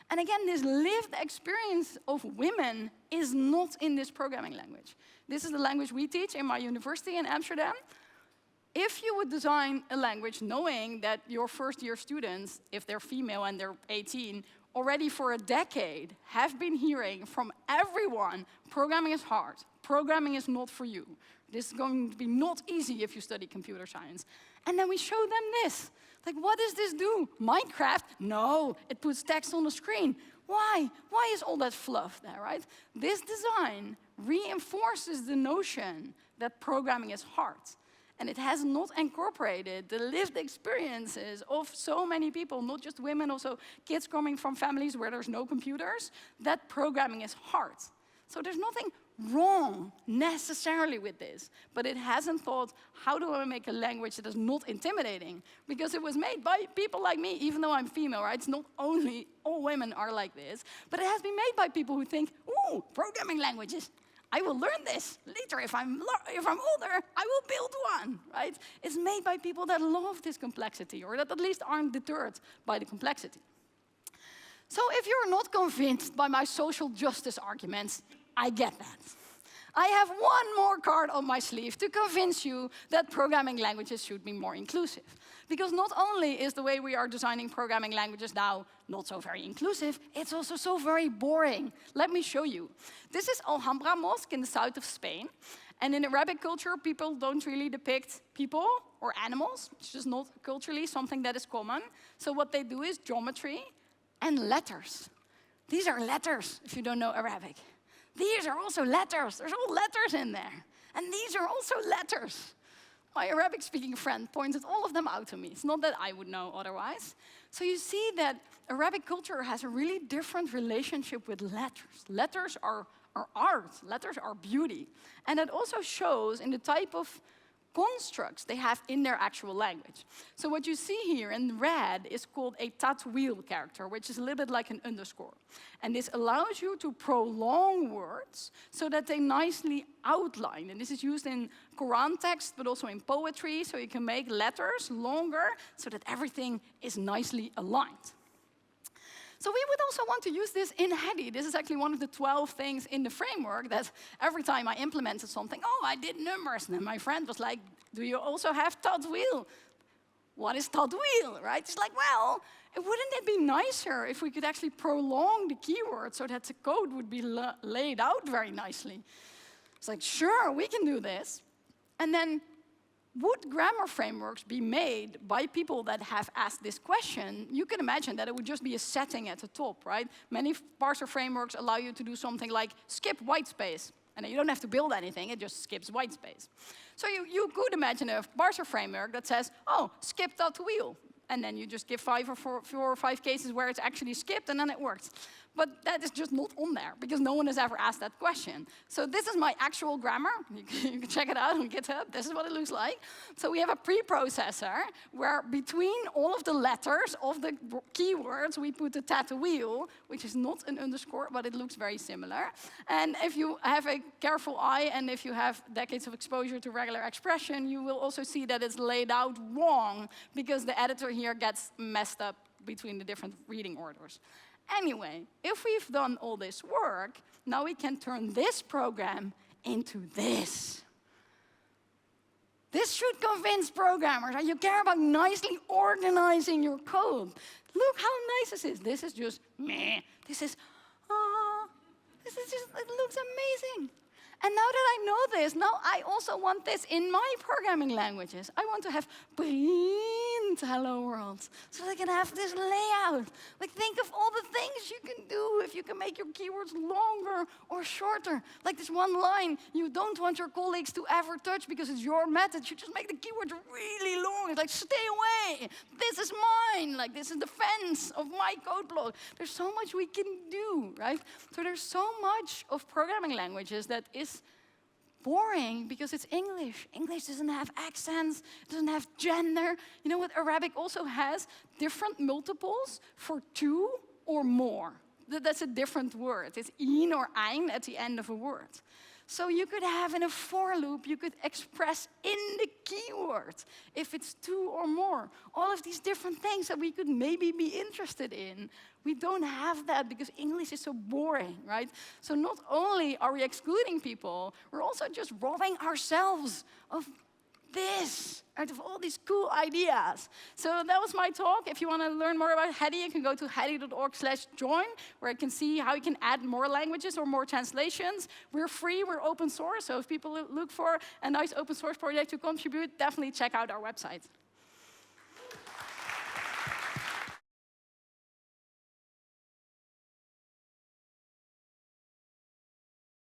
And again, this lived experience of women is not in this programming language. This is the language we teach in my university in Amsterdam. If you would design a language knowing that your first-year students, if they're female and they're 18, already for a decade have been hearing from everyone, programming is hard, programming is not for you. This is going to be not easy if you study computer science. And then we show them this. Like, what does this do? Minecraft? No, it puts text on the screen. Why? Why is all that fluff there, right? This design reinforces the notion that programming is hard. And it has not incorporated the lived experiences of so many people, not just women, also kids coming from families where there's no computers, that programming is hard. So there's nothing wrong necessarily with this, but it hasn't thought, how do I make a language that is not intimidating? Because it was made by people like me, even though I'm female, right? It's not only all women are like this, but it has been made by people who think, ooh, programming languages, I will learn this later. If I'm older, I will build one, right? It's made by people that love this complexity, or that at least aren't deterred by the complexity. So if you're not convinced by my social justice arguments, I get that. I have one more card on my sleeve to convince you that programming languages should be more inclusive. Because not only is the way we are designing programming languages now not so very inclusive, it's also so very boring. Let me show you. This is Alhambra Mosque in the south of Spain. And in Arabic culture, people don't really depict people or animals. It's just not culturally something that is common. So what they do is geometry and letters. These are letters, if you don't know Arabic. These are also letters. There's all letters in there. And these are also letters. My Arabic-speaking friend pointed all of them out to me. It's not that I would know otherwise. So you see that Arabic culture has a really different relationship with letters. Letters are art. Letters are beauty. And it also shows in the type of constructs they have in their actual language. So what you see here in red is called a tatwil character, which is a little bit like an underscore. And this allows you to prolong words so that they nicely outline. And this is used in Quran text, but also in poetry, so you can make letters longer so that everything is nicely aligned. So we would also want to use this in Hedy. This is actually one of the 12 things in the framework that every time I implemented something, oh, I did numbers. And then my friend was like, do you also have tatwil? What is tatwil, right? It's like, well, wouldn't it be nicer if we could actually prolong the keyword so that the code would be laid out very nicely? It's like, sure, we can do this. And then would grammar frameworks be made by people that have asked this question? You can imagine that it would just be a setting at the top, right? Many parser frameworks allow you to do something like skip white space. And then you don't have to build anything, it just skips white space. So you could imagine a parser framework that says, oh, skip tatwil. And then you just give 4 or 5 cases where it's actually skipped, and then it works. But that is just not on there, because no one has ever asked that question. So this is my actual grammar. You can check it out on GitHub. This is what it looks like. So we have a preprocessor, where between all of the letters of the keywords, we put the tatwil, which is not an underscore, but it looks very similar. And if you have a careful eye, and if you have decades of exposure to regular expression, you will also see that it's laid out wrong, because the editor here gets messed up between the different reading orders. Anyway, if we've done all this work, now we can turn this program into this. This should convince programmers that you care about nicely organizing your code. Look how nice this is. This is just meh. This is, it looks amazing. And now that I know this, now I also want this in my programming languages. I want to have print hello world, so that I can have this layout. Like, think of all the things you can do if you can make your keywords longer or shorter. Like this one line you don't want your colleagues to ever touch because it's your method. You just make the keywords really long. It's like, stay away. This is mine. Like, this is the fence of my code block. There's so much we can do, right? So there's so much of programming languages that is boring because it's English. English doesn't have accents, doesn't have gender. You know what Arabic also has? Different multiples for 2 or more. That's a different word. It's in or ein at the end of a word. So you could have in a for loop, you could express in the keyword if it's 2 or more. All of these different things that we could maybe be interested in. We don't have that because English is so boring, right? So not only are we excluding people, we're also just robbing ourselves of this, out of all these cool ideas. So that was my talk. If you want to learn more about Hedy, you can go to hedy.org/join, where you can see how you can add more languages or more translations. We're free, we're open source, so if people look for a nice open source project to contribute, definitely check out our website.